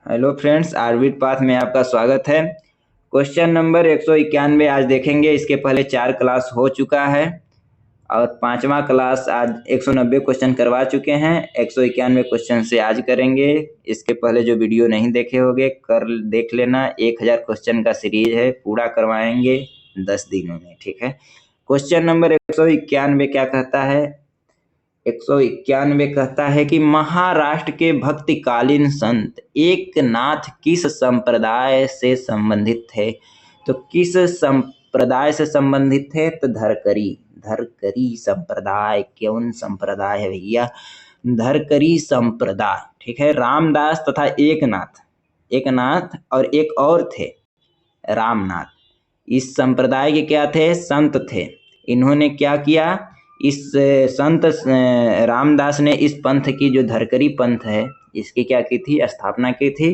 Hello friends, आरबिट path में आपका स्वागत है। क्वेश्चन नंबर 191 आज देखेंगे। इसके पहले 4 क्लास हो चुका है और 5वां क्लास आज 190 क्वेश्चन करवा चुके हैं। 191 क्वेश्चन से आज करेंगे। इसके पहले जो वीडियो नहीं देखे होंगे कर देख लेना। 1000 क्वेश्चन का सीरीज है, पूरा करवाएंगे 10 दिनों में। ठीक है। क्वेश्चन नंबर 191 क्या कहता है? 191 कहता है कि महाराष्ट्र के भक्तिकालीन संत एकनाथ किस संप्रदाय से संबंधित थे? तो किस संप्रदाय से संबंधित थे? तो धरकरी संप्रदाय। कौन संप्रदाय है भैया? धरकरी संप्रदाय। ठीक है। रामदास तथा एकनाथ और एक और थे रामनाथ। इस संप्रदाय के क्या थे? संत थे। इन्होंने क्या किया? इस संत रामदास ने इस पंथ की, जो धरकरी पंथ है, इसकी क्या की थी? स्थापना की थी।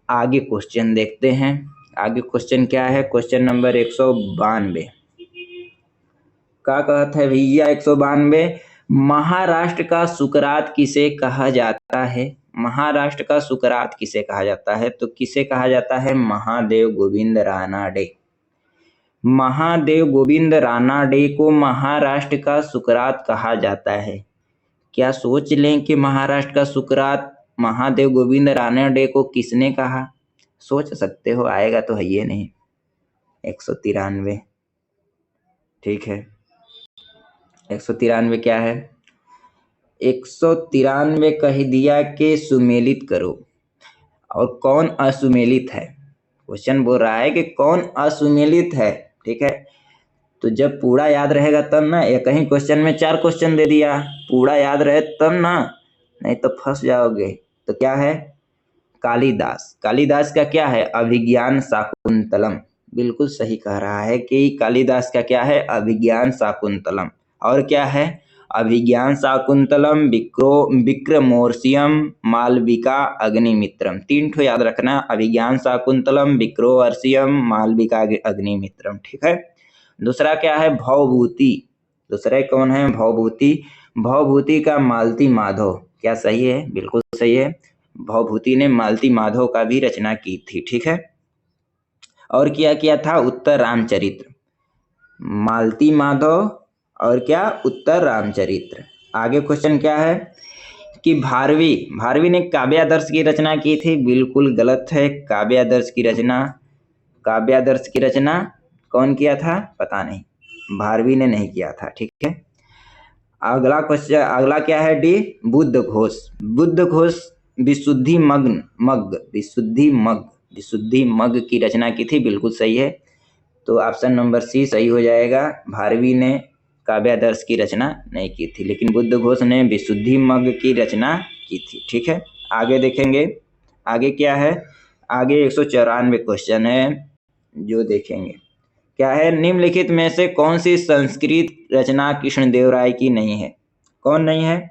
आगे क्वेश्चन देखते हैं। आगे क्वेश्चन क्या है? क्वेश्चन नंबर 192 क्या कहता है भैया? 192, महाराष्ट्र का सुकरात किसे कहा जाता है? महाराष्ट्र का सुकरात किसे कहा जाता है? तो किसे कहा जाता है? महादेव गोविंद रानाडे। महादेव गोविंद रानाडे को महाराष्ट्र का सुकरात कहा जाता है। क्या सोच लें कि महाराष्ट्र का सुकरात महादेव गोविंद रानाडे को किसने कहा? सोच सकते हो, आएगा तो है ये नहीं। 193। ठीक है। 193 क्या है? 193 कह दिया कि सुमेलित करो। और कौन असुमेलित है? क्वेश्चन बोल रहा है कि कौन असुमेलित है। ठीक है। तो जब पूरा याद रहेगा तब ना। या कहीं क्वेश्चन में 4 क्वेश्चन दे दिया, पूरा याद रहे तब ना, नहीं तो फंस जाओगे। तो क्या है? कालिदास। कालिदास का क्या है? अभिज्ञान शाकुंतलम। बिल्कुल सही कह रहा है कि कालिदास का क्या है? अभिज्ञान शाकुंतलम। और क्या है? अभिज्ञान शाकुंतलम, विक्रमोर्वशीयम, मालविका अग्निमित्रम। 3 ठो याद रखना। अभिज्ञान शाकुंतलम, विक्रमोर्वशीयम, मालविका अग्निमित्रम। ठीक है। दूसरा क्या है? भवभूति। दूसरा कौन है? भवभूति। भवभूति का मालती माधव। क्या सही है? बिल्कुल सही है। भवभूति ने मालती माधव का भी रचना की थी। ठीक है। और क्या किया था? उत्तर रामचरित्र। मालती माधव और क्या? उत्तर रामचरित्र। आगे क्वेश्चन क्या है कि भारवी ने काव्यादर्श की रचना की थी। बिल्कुल गलत है। काव्यादर्श की रचना कौन किया था? पता नहीं। भारवी ने नहीं किया था। ठीक है। अगला क्वेश्चन, अगला क्या है? डी, बुद्ध घोष विशुद्धि मग की रचना की थी। बिल्कुल सही है। तो ऑप्शन नंबर सी सही हो जाएगा। भारवी ने काव्यादर्श की रचना नहीं की थी, लेकिन बुद्ध घोष ने विशुद्धि मग की रचना की थी। ठीक है। आगे देखेंगे। आगे क्या है? आगे 194 क्वेश्चन है जो देखेंगे। क्या है? निम्नलिखित में से कौन सी संस्कृत रचना कृष्णदेव राय की नहीं है? कौन नहीं है?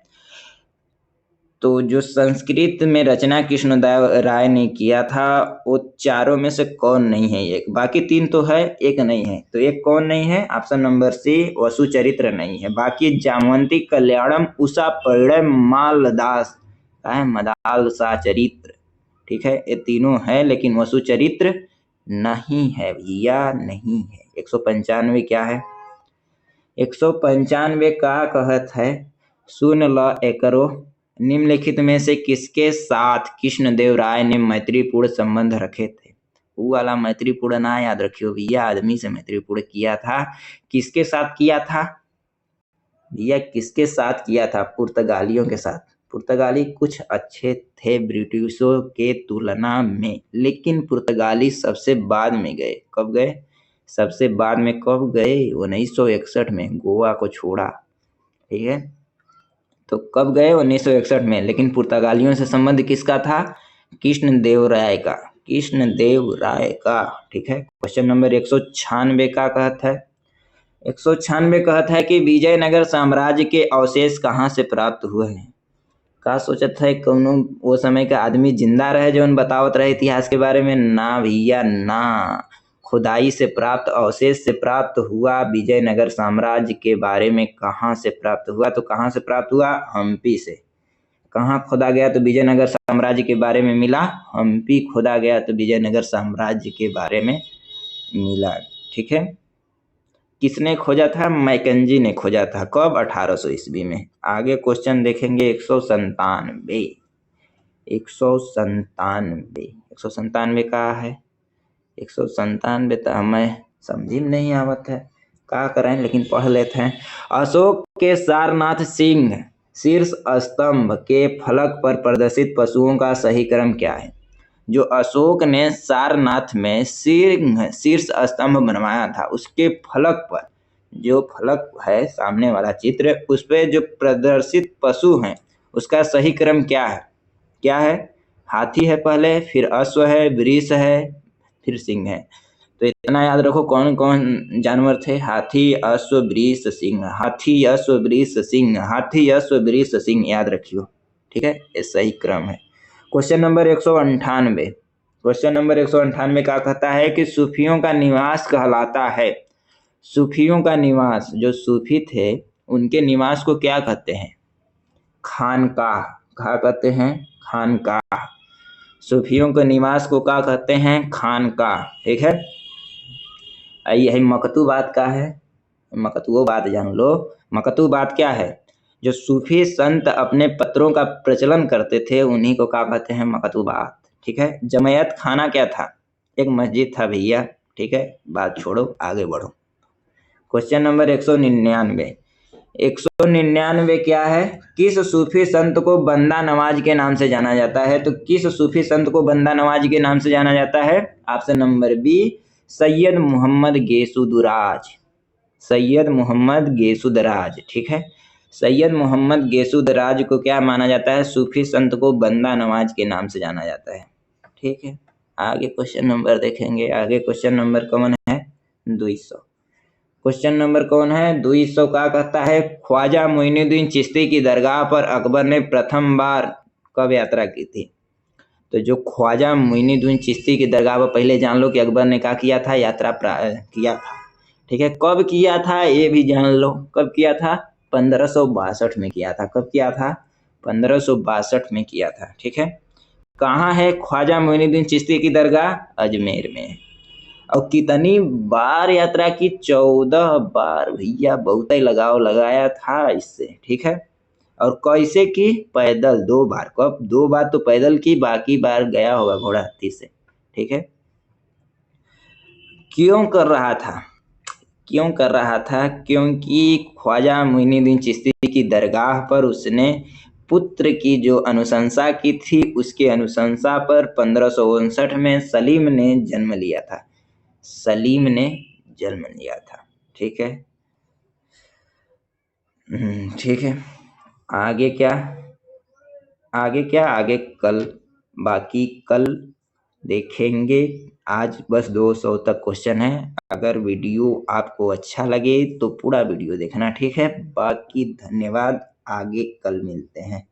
तो जो संस्कृत में रचना कृष्णदेव राय ने किया था, वो चारों में से कौन नहीं है? एक, बाकी 3 तो है, एक नहीं है। तो एक कौन नहीं है? ऑप्शन नंबर सी, वसुचरित्र नहीं है। बाकी जामवंती, कल्याणम, उषा परिणय, मालदास का है मदालसा चरित्र। ठीक है। ये तीनों है, लेकिन वसुचरित्र नहीं है भैया, नहीं है। 195 क्या है? 195 का कहत है, सुन ल एकरो, निम्नलिखित में से किसके साथ कृष्णदेव राय ने मैत्रीपूर्ण संबंध रखे थे? वो वाला मैत्रीपूर्ण ना याद रखियो भैया, आदमी से मैत्रीपूर्ण किया था। किसके साथ किया था भैया? किसके साथ किया था? पुर्तगालियों के साथ। पुर्तगाली कुछ अच्छे थे ब्रिटिशों के तुलना में, लेकिन पुर्तगाली सबसे बाद में गए। कब गए? सबसे बाद में कब गए? 1961 में गोवा को छोड़ा। ठीक है। तो कब गए? 1961 में। लेकिन पुर्तगालियों से संबंध किसका था? कृष्णदेव राय का। ठीक है। क्वेश्चन नंबर 196 का कहता है, 196 कहता है कि विजयनगर साम्राज्य के अवशेष कहाँ से प्राप्त हुए हैं? का सोचत है कौनो वो समय का आदमी जिंदा रहे जो बतावत रहे इतिहास के बारे में? ना भैया ना। खुदाई से प्राप्त, अवशेष से प्राप्त हुआ। विजयनगर साम्राज्य के बारे में कहाँ से प्राप्त हुआ? तो कहाँ से प्राप्त हुआ? हम्पी से। कहाँ खोदा गया तो विजयनगर साम्राज्य के बारे में मिला। हम्पी खोदा गया तो विजयनगर साम्राज्य के बारे में मिला। ठीक है। किसने खोजा था? मैकेंजी ने खोजा था। कब? 1800 ईस्वी में। आगे क्वेश्चन देखेंगे 197। 197 कहाँ है? 197 तो हमें समझी में नहीं आवत है, क्या करें, लेकिन पढ़ लेते हैं। अशोक के सारनाथ सिंह शीर्ष स्तंभ के फलक पर प्रदर्शित पशुओं का सही क्रम क्या है? जो अशोक ने सारनाथ में शीर्ष स्तंभ बनवाया था, उसके फलक पर, जो फलक है सामने वाला चित्र, उस पे जो प्रदर्शित पशु हैं उसका सही क्रम क्या है? क्या है? हाथी है पहले, फिर अश्व है, वृष है, फिर सिंह है। तो इतना याद रखो कौन कौन जानवर थे। हाथी, अश्व, वृष, सिंह। हाथी, अश्व, वृष, सिंह। हाथी, अश्व, वृष, सिंह, याद रखियो। ठीक है, ये सही क्रम है। Question number 198। क्वेश्चन नंबर 198 क्या कहता है कि सूफियों का निवास कहलाता है। सूफियों का निवास, जो सूफी थे उनके निवास को क्या कहते हैं? खानकाह। क्या कहते हैं? खानकाह। सूफियों के निवास को क्या कहते हैं? खानकाह। ठीक है। यही मकतूबात का है। मकतूबात जान लो। मकतूबात क्या है? जो सूफी संत अपने पत्रों का प्रचलन करते थे उन्हीं को क्या कहते हैं? मकतूबात। ठीक है। जमायत खाना क्या था? एक मस्जिद था भैया। ठीक है, बात छोड़ो, आगे बढ़ो। Question number 199। 199 क्या है? किस सूफी संत को बंदा नवाज के नाम से जाना जाता है? तो किस सूफी संत को बंदा नवाज के नाम से जाना जाता है? Option number B, Syed Mohammad Gesudaraz. Syed Mohammad Gesudaraz. ठीक है। सैयद मोहम्मद गेसुदराज को क्या माना जाता है? सूफी संत को बंदा नवाज के नाम से जाना जाता है। ठीक है। आगे क्वेश्चन नंबर देखेंगे। आगे क्वेश्चन नंबर कौन है? 200। क्वेश्चन नंबर कौन है? 200 का कहता है ख्वाजा मोइनुद्दीन चिश्ती की दरगाह पर अकबर ने प्रथम बार कब यात्रा की थी? तो जो ख्वाजा मोइनुद्दीन चिश्ती की दरगाह पर, पहले जान लो कि अकबर ने क्या किया था? यात्रा किया था। ठीक है। कब किया था ये भी जान लो। कब किया था? 1562 में किया था। कब किया था? 1562 में किया था। ठीक है। कहाँ है ख्वाजा मोइनुद्दीन चिश्ती की दरगाह? अजमेर में। और कितनी बार यात्रा की? 14 बार भैया, बहुत ही लगाव लगाया था इससे। ठीक है। और कैसे की? पैदल 2 बार। कब? 2 बार तो पैदल की, बाकी बार गया होगा घोड़ा हाथी से। ठीक है। क्यों कर रहा था? क्यों कर रहा था? क्योंकि ख्वाजा मोइनुद्दीन चिश्ती की दरगाह पर उसने पुत्र की जो अनुशंसा की थी, उसके अनुशंसा पर 1559 में सलीम ने जन्म लिया था। सलीम ने जन्म लिया था। ठीक है। ठीक है। आगे क्या? आगे क्या? आगे कल, बाकी कल देखेंगे। आज बस 200 तक क्वेश्चन है। अगर वीडियो आपको अच्छा लगे तो पूरा वीडियो देखना। ठीक है। बाकी धन्यवाद। आगे कल मिलते हैं।